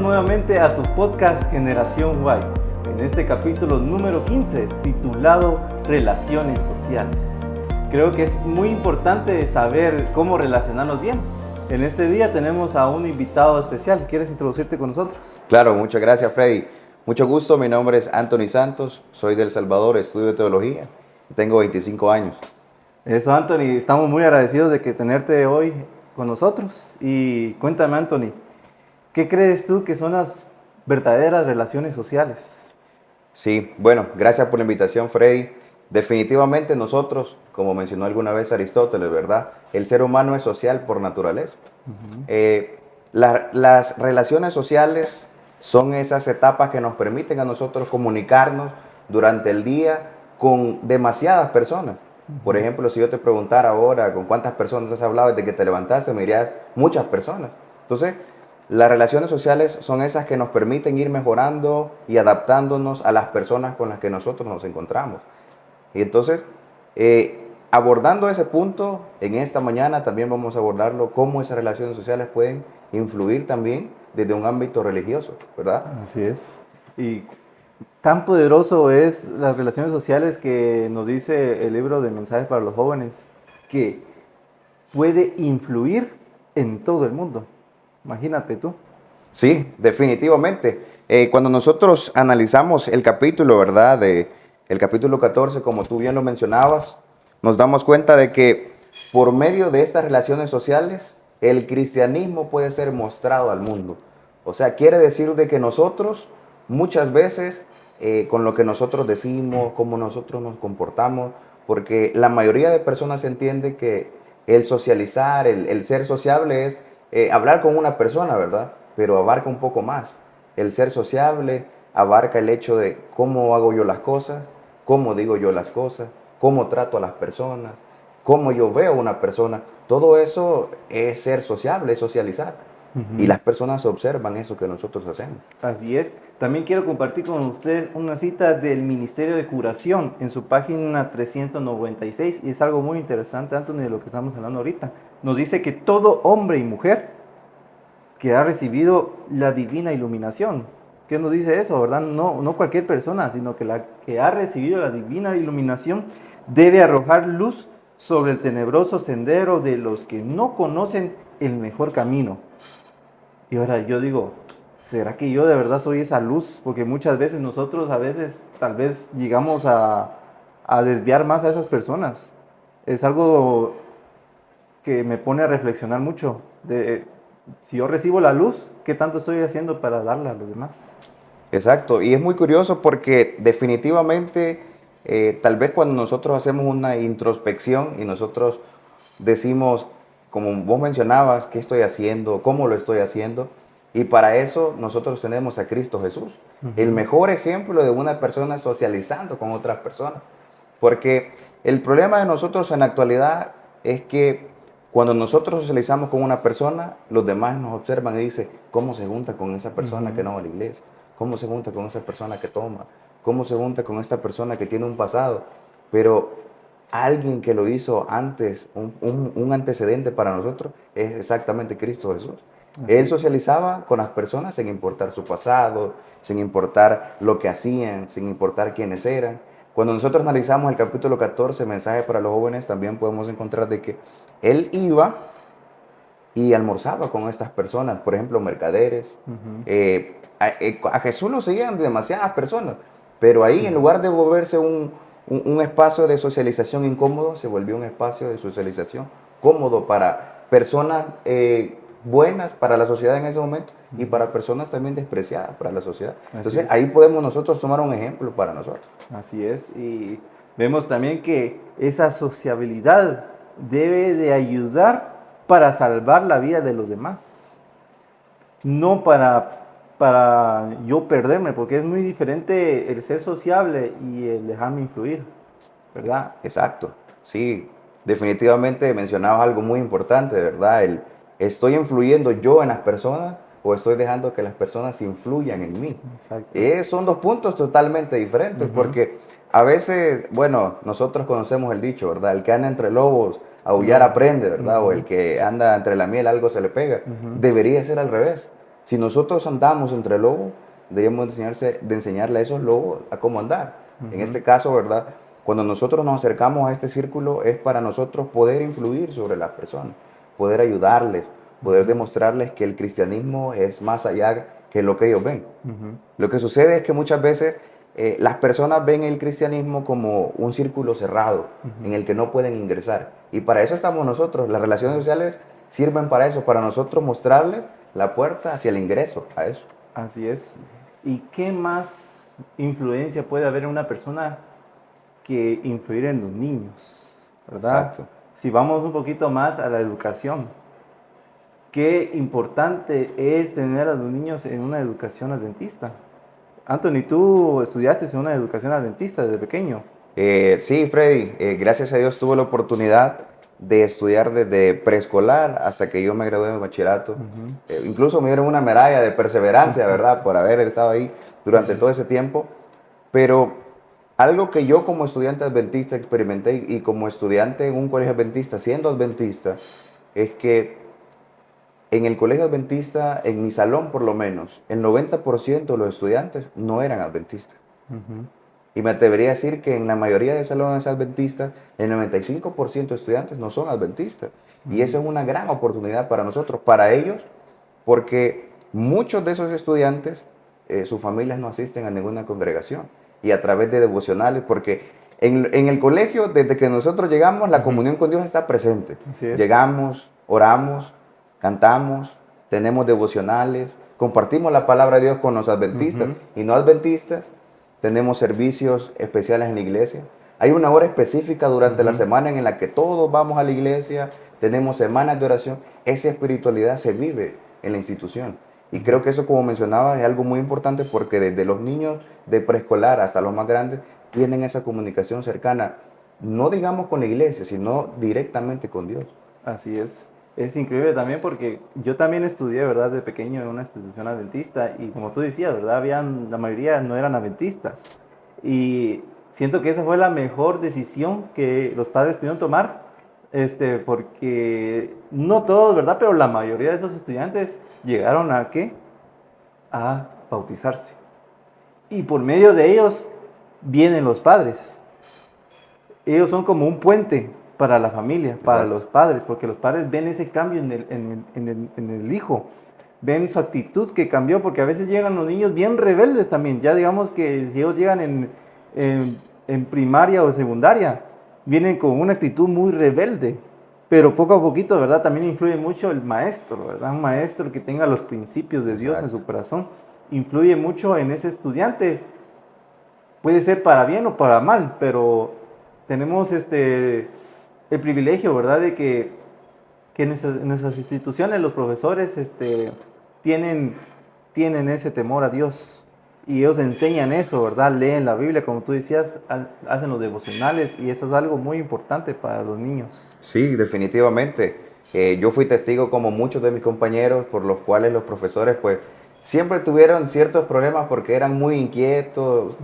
nuevamente a tu podcast Generación Y, en este capítulo número 15, titulado Relaciones Sociales. Creo que es muy importante saber cómo relacionarnos bien. En este día tenemos a un invitado especial. ¿Quieres introducirte con nosotros? Claro, muchas gracias, Freddy. Mucho gusto, mi nombre es Anthony Santos, soy de El Salvador, estudio teología y tengo 25 años. Eso, Anthony, estamos muy agradecidos de tenerte hoy con nosotros. Y cuéntame, Anthony, ¿qué crees tú que son las verdaderas relaciones sociales? Sí, bueno, gracias por la invitación, Freddy. Definitivamente nosotros, como mencionó alguna vez Aristóteles, ¿verdad? El ser humano es social por naturaleza. Las relaciones sociales son esas etapas que nos permiten a nosotros comunicarnos durante el día con demasiadas personas. Por ejemplo, si yo te preguntara ahora con cuántas personas has hablado desde que te levantaste, me dirías muchas personas. Entonces, las relaciones sociales son esas que nos permiten ir mejorando y adaptándonos a las personas con las que nosotros nos encontramos. Y entonces, abordando ese punto, en esta mañana también vamos a abordarlo, cómo esas relaciones sociales pueden influir también desde un ámbito religioso, ¿verdad? Así es. Y tan poderoso es las relaciones sociales que nos dice el libro de Mensajes para los Jóvenes, que puede influir en todo el mundo. Imagínate tú. Sí, definitivamente. Cuando nosotros analizamos el capítulo, ¿verdad? El capítulo 14, como tú bien lo mencionabas, nos damos cuenta de que por medio de estas relaciones sociales, el cristianismo puede ser mostrado al mundo. O sea, quiere decir de que nosotros muchas veces, con lo que nosotros decimos, cómo nosotros nos comportamos, porque la mayoría de personas entiende que el socializar, el ser sociable es hablar con una persona, ¿verdad? Pero abarca un poco más. El ser sociable abarca el hecho de cómo hago yo las cosas, cómo digo yo las cosas, cómo trato a las personas, cómo yo veo a una persona. Todo eso es ser sociable, es socializar. Y las personas observan eso que nosotros hacemos. Así es. También quiero compartir con ustedes una cita del Ministerio de Curación en su página 396. Y es algo muy interesante, Anthony, de lo que estamos hablando ahorita. Nos dice que todo hombre y mujer que ha recibido la divina iluminación. ¿Qué nos dice eso, verdad? No cualquier persona, sino que la que ha recibido la divina iluminación debe arrojar luz sobre el tenebroso sendero de los que no conocen el mejor camino. Y ahora yo digo, ¿será que yo de verdad soy esa luz? Porque muchas veces nosotros a veces tal vez llegamos a desviar más a esas personas. Es algo que me pone a reflexionar mucho. Si yo recibo la luz, ¿qué tanto estoy haciendo para darla a los demás? Exacto, y es muy curioso porque definitivamente tal vez cuando nosotros hacemos una introspección y nosotros decimos, como vos mencionabas, qué estoy haciendo, cómo lo estoy haciendo, y para eso nosotros tenemos a Cristo Jesús, el mejor ejemplo de una persona socializando con otras personas. Porque el problema de nosotros en la actualidad es que cuando nosotros socializamos con una persona, los demás nos observan y dicen, ¿cómo se junta con esa persona que no va a la iglesia? ¿Cómo se junta con esa persona que toma? ¿Cómo se junta con esta persona que tiene un pasado? Pero alguien que lo hizo antes, un antecedente para nosotros, es exactamente Cristo Jesús. Él socializaba con las personas sin importar su pasado, sin importar lo que hacían, sin importar quiénes eran. Cuando nosotros analizamos el capítulo 14, Mensaje para los Jóvenes, también podemos encontrar de que él iba y almorzaba con estas personas, por ejemplo, mercaderes. A Jesús lo seguían demasiadas personas, pero ahí en lugar de volverse un espacio de socialización incómodo, se volvió un espacio de socialización cómodo para personas buenas para la sociedad en ese momento y para personas también despreciadas para la sociedad. Entonces ahí podemos nosotros tomar un ejemplo para nosotros. Así es, y vemos también que esa sociabilidad debe de ayudar para salvar la vida de los demás, no para yo perderme, porque es muy diferente el ser sociable y el dejarme influir, ¿verdad? Exacto, sí, definitivamente mencionabas algo muy importante, de verdad, ¿estoy influyendo yo en las personas o estoy dejando que las personas influyan en mí? Exacto. Son dos puntos totalmente diferentes, porque a veces, bueno, nosotros conocemos el dicho, ¿verdad? El que anda entre lobos, aullar aprende, ¿verdad? O el que anda entre la miel, algo se le pega. Debería ser al revés. Si nosotros andamos entre lobos, deberíamos de enseñarle a esos lobos a cómo andar. En este caso, ¿verdad? Cuando nosotros nos acercamos a este círculo es para nosotros poder influir sobre las personas, poder ayudarles, poder demostrarles que el cristianismo es más allá que lo que ellos ven. Lo que sucede es que muchas veces las personas ven el cristianismo como un círculo cerrado en el que no pueden ingresar. Y para eso estamos nosotros. Las relaciones sociales sirven para eso, para nosotros mostrarles la puerta hacia el ingreso a eso. Así es. ¿Y qué más influencia puede haber en una persona que influir en los niños? ¿Verdad? Exacto. Si vamos un poquito más a la educación, qué importante es tener a los niños en una educación adventista. Anthony, tú estudiaste en una educación adventista desde pequeño. Sí, Freddy, gracias a Dios tuve la oportunidad de estudiar desde preescolar hasta que yo me gradué de bachillerato. Incluso me dieron una medalla de perseverancia, ¿verdad? Por haber estado ahí durante todo ese tiempo. Pero algo que yo como estudiante adventista experimenté y como estudiante en un colegio adventista, siendo adventista, es que en el colegio adventista, en mi salón por lo menos, el 90% de los estudiantes no eran adventistas. Y me atrevería a decir que en la mayoría de salones adventistas, el 95% de estudiantes no son adventistas. Y esa es una gran oportunidad para nosotros, para ellos, porque muchos de esos estudiantes, sus familias no asisten a ninguna congregación. Y a través de devocionales, porque en el colegio, desde que nosotros llegamos, la comunión con Dios está presente. Así es. Llegamos, oramos, cantamos, tenemos devocionales, compartimos la palabra de Dios con los adventistas y no adventistas. Tenemos servicios especiales en la iglesia. Hay una hora específica durante la semana en la que todos vamos a la iglesia, tenemos semanas de oración. Esa espiritualidad se vive en la institución. Y creo que eso, como mencionaba, es algo muy importante porque desde los niños de preescolar hasta los más grandes tienen esa comunicación cercana, no digamos con la iglesia, sino directamente con Dios. Así es. Es increíble también porque yo también estudié, ¿verdad? De pequeño en una institución adventista y como tú decías, ¿verdad? La mayoría no eran adventistas. Y siento que esa fue la mejor decisión que los padres pudieron tomar, porque no todos, ¿verdad? Pero la mayoría de esos estudiantes llegaron a ¿qué? A bautizarse. Y por medio de ellos vienen los padres. Ellos son como un puente para la familia, para Exacto. los padres, porque los padres ven ese cambio en el hijo, ven su actitud que cambió, porque a veces llegan los niños bien rebeldes también, ya digamos que si ellos llegan en primaria o secundaria, vienen con una actitud muy rebelde, pero poco a poquito, ¿verdad? También influye mucho el maestro, ¿verdad? Un maestro que tenga los principios de Dios en su corazón, influye mucho en ese estudiante, puede ser para bien o para mal, pero tenemos el privilegio, ¿verdad?, de que en nuestras instituciones los profesores tienen ese temor a Dios y ellos enseñan eso, ¿verdad? Leen la Biblia, como tú decías, hacen los devocionales y eso es algo muy importante para los niños. Sí, definitivamente. Yo fui testigo como muchos de mis compañeros por los cuales los profesores pues siempre tuvieron ciertos problemas porque eran muy inquietos.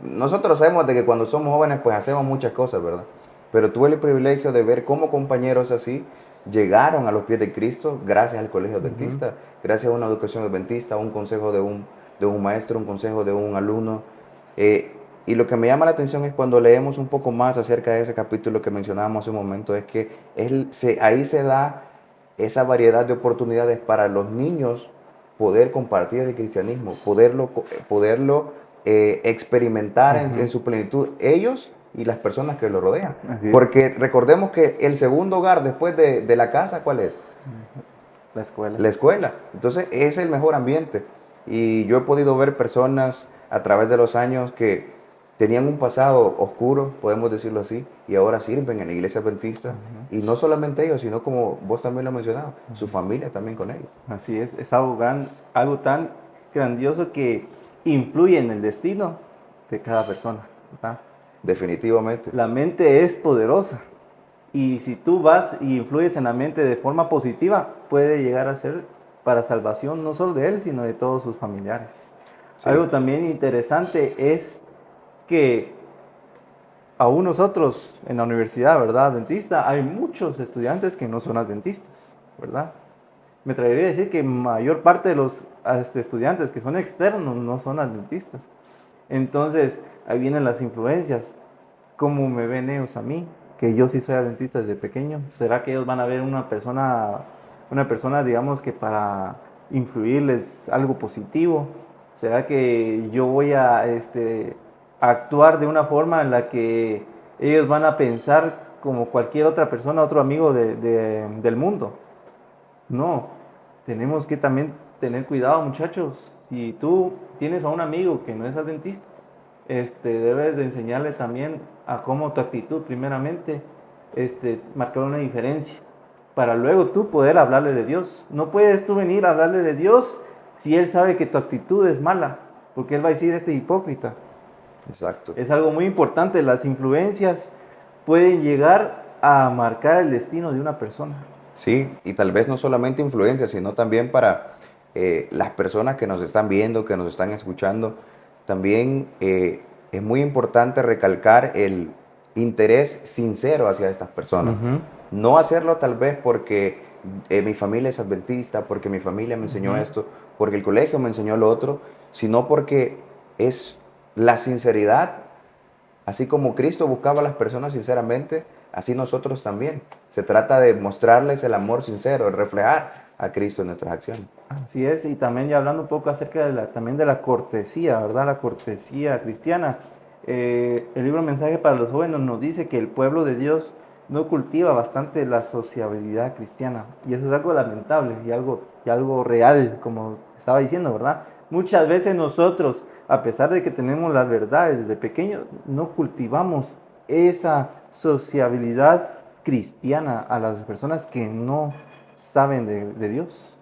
Nosotros sabemos de que cuando somos jóvenes pues hacemos muchas cosas, ¿verdad? Pero tuve el privilegio de ver cómo compañeros así llegaron a los pies de Cristo gracias al colegio adventista, gracias a una educación adventista, a un consejo de un maestro, un consejo de un alumno. Y lo que me llama la atención es cuando leemos un poco más acerca de ese capítulo que mencionábamos hace un momento, es que ahí se da esa variedad de oportunidades para los niños poder compartir el cristianismo, poderlo experimentar en su plenitud, ellos y las personas que lo rodean. Así es. Porque recordemos que el segundo hogar después de la casa, ¿cuál es? La escuela. La escuela. Entonces es el mejor ambiente. Y yo he podido ver personas a través de los años que tenían un pasado oscuro, podemos decirlo así, y ahora sirven en la iglesia adventista. Y no solamente ellos, sino como vos también lo has mencionado, su familia también con ellos. Así es algo tan grandioso que influye en el destino de cada persona, ¿verdad? Definitivamente. La mente es poderosa y si tú vas y influyes en la mente de forma positiva, puede llegar a ser para salvación no solo de él, sino de todos sus familiares. Sí. Algo también interesante es que aún nosotros en la universidad, ¿verdad?, adventista, hay muchos estudiantes que no son adventistas, ¿verdad? me atrevería a decir que mayor parte de los estudiantes que son externos no son adventistas. Entonces, ahí vienen las influencias. ¿Cómo me ven ellos a mí? Que yo sí soy adventista desde pequeño. ¿Será que ellos van a ver una persona, digamos, que para influirles algo positivo? ¿Será que yo voy a actuar de una forma en la que ellos van a pensar como cualquier otra persona, otro amigo del mundo? No, tenemos que también tener cuidado, muchachos. Si tú tienes a un amigo que no es adventista, debes de enseñarle también a cómo tu actitud, primeramente, marcar una diferencia, para luego tú poder hablarle de Dios. No puedes tú venir a hablarle de Dios si él sabe que tu actitud es mala, porque él va a decir, este hipócrita. Exacto. Es algo muy importante, las influencias pueden llegar a marcar el destino de una persona. Sí, y tal vez no solamente influencia, sino también para las personas que nos están viendo, que nos están escuchando. También es muy importante recalcar el interés sincero hacia estas personas. Ujú, No hacerlo tal vez porque mi familia es adventista, porque mi familia me enseñó ujú. esto, porque el colegio me enseñó lo otro, sino porque es la sinceridad. Así como Cristo buscaba a las personas sinceramente, así nosotros también. Se trata de mostrarles el amor sincero, de reflejar a Cristo en nuestras acciones. Así es, y también ya hablando un poco acerca también de la cortesía, ¿verdad? La cortesía cristiana. El libro Mensaje para los Jóvenes nos dice que el pueblo de Dios no cultiva bastante la sociabilidad cristiana. Y eso es algo lamentable y algo real, como estaba diciendo, ¿verdad? Muchas veces nosotros, a pesar de que tenemos las verdades desde pequeños, no cultivamos esa sociabilidad cristiana a las personas que no saben de Dios.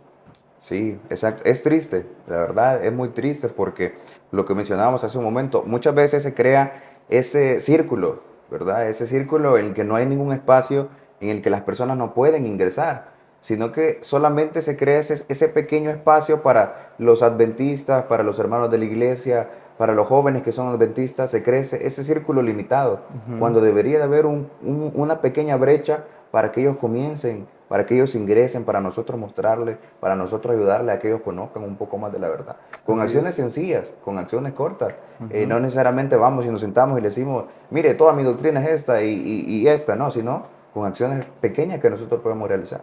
Sí, exacto. Es triste, la verdad, es muy triste porque lo que mencionábamos hace un momento, muchas veces se crea ese círculo, ¿verdad? Ese círculo en el que no hay ningún espacio en el que las personas no pueden ingresar, sino que solamente se crea ese pequeño espacio para los adventistas, para los hermanos de la iglesia, para los jóvenes que son adventistas, se crea ese círculo limitado, Ujú. cuando debería de haber una pequeña brecha para que ellos comiencen, para que ellos ingresen, para nosotros mostrarles, para nosotros ayudarles a que ellos conozcan un poco más de la verdad. Con Así acciones es. sencillas, con acciones cortas. Ujú. No necesariamente vamos y nos sentamos y le decimos, mire, toda mi doctrina es esta y esta, no, sino con acciones pequeñas que nosotros podemos realizar.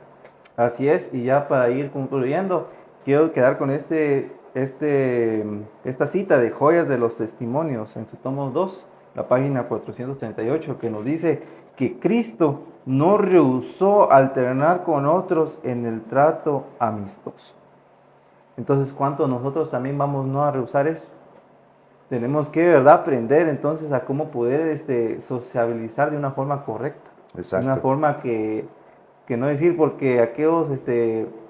Así es, y ya para ir concluyendo, quiero quedar con esta cita de Joyas de los Testimonios en su tomo 2, la página 438, que nos dice que Cristo no rehusó alternar con otros en el trato amistoso. Entonces, ¿cuánto nosotros también vamos no a rehusar eso? Tenemos que, de verdad, aprender entonces a cómo poder sociabilizar de una forma correcta, de una Exacto. forma que no decir porque aquellos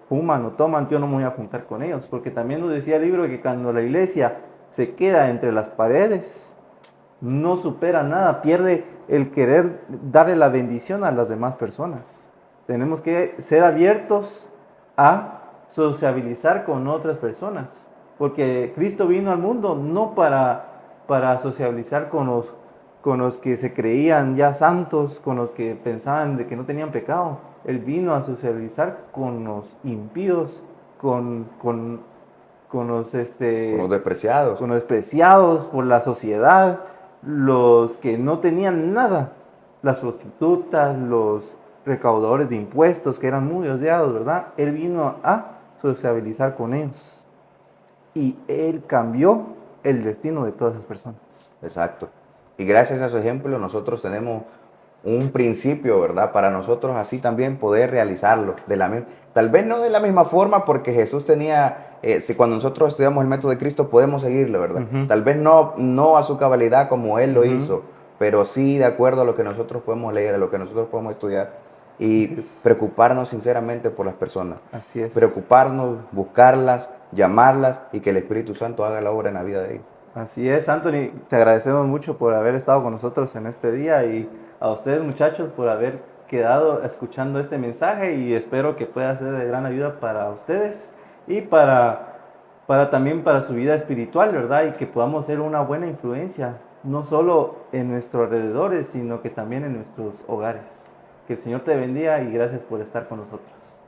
fuman o toman, yo no me voy a juntar con ellos, porque también nos decía el libro que cuando la iglesia se queda entre las paredes, no supera nada, pierde el querer darle la bendición a las demás personas. Tenemos que ser abiertos a sociabilizar con otras personas, porque Cristo vino al mundo no para sociabilizar con los que se creían ya santos, con los que pensaban de que no tenían pecado. Él vino a sociabilizar con los impíos, con los Con los despreciados. con los despreciados por la sociedad, los que no tenían nada, las prostitutas, los recaudadores de impuestos que eran muy odiados, ¿verdad? Él vino a sociabilizar con ellos y él cambió el destino de todas esas personas. Exacto. Y gracias a su ejemplo nosotros tenemos un principio, ¿verdad? Para nosotros así también poder realizarlo. Tal vez no de la misma forma porque Jesús tenía, si cuando nosotros estudiamos el método de Cristo podemos seguirlo, ¿verdad? Ujú, Tal vez no a su cabalidad como Él lo ujú. hizo, pero sí de acuerdo a lo que nosotros podemos leer, a lo que nosotros podemos estudiar y Así es, preocuparnos sinceramente por las personas. así es. Preocuparnos, buscarlas, llamarlas y que el Espíritu Santo haga la obra en la vida de ellos. Así es, Anthony, te agradecemos mucho por haber estado con nosotros en este día y a ustedes muchachos por haber quedado escuchando este mensaje y espero que pueda ser de gran ayuda para ustedes y para también para su vida espiritual, ¿verdad? Y que podamos ser una buena influencia, no solo en nuestros alrededores, sino que también en nuestros hogares. Que el Señor te bendiga y gracias por estar con nosotros.